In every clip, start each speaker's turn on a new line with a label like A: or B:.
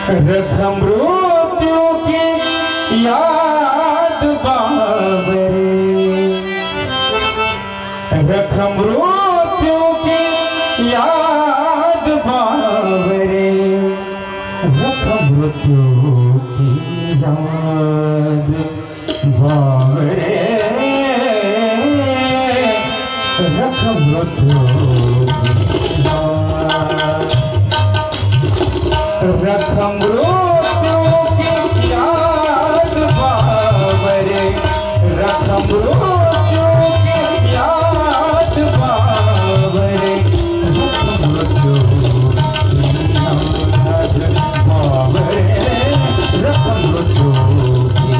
A: रख मृत्यु की याद बाबरे, रख मृत्यु की याद बाबरे, रख मृत्यु की याद बाबरे, रख मृत्यु की याद, रख मृत्यु की याद बाबरे, रख मृत्यु की याद बाबरे, रख मृत्यु की याद बाबरे, रख मृत्यु की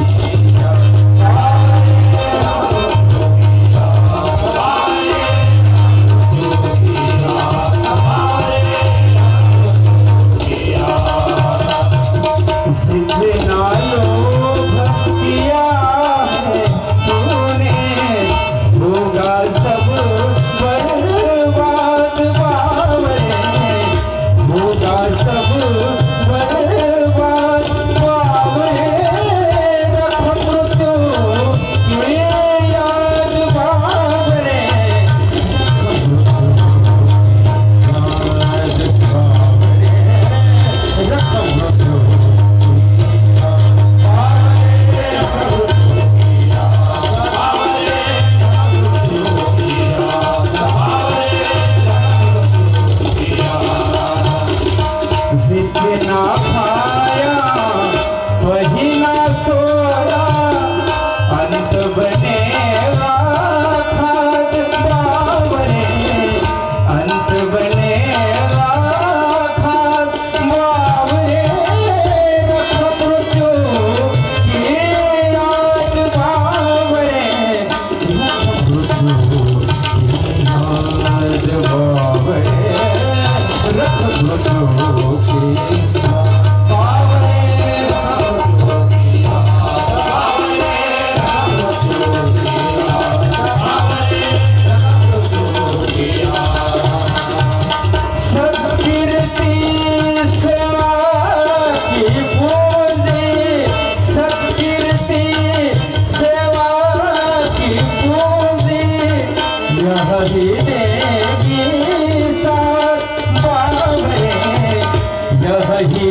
A: जितना खाया वही ना सोया, अंत बनेगा खाद बाबरे, अंत बनेगा खाद बाबरे, रख मृत्यु की याद बाबरे, रख मृत्यु की याद बाबरे, रख मृत्यु यही देगी साथ बाबरे, यही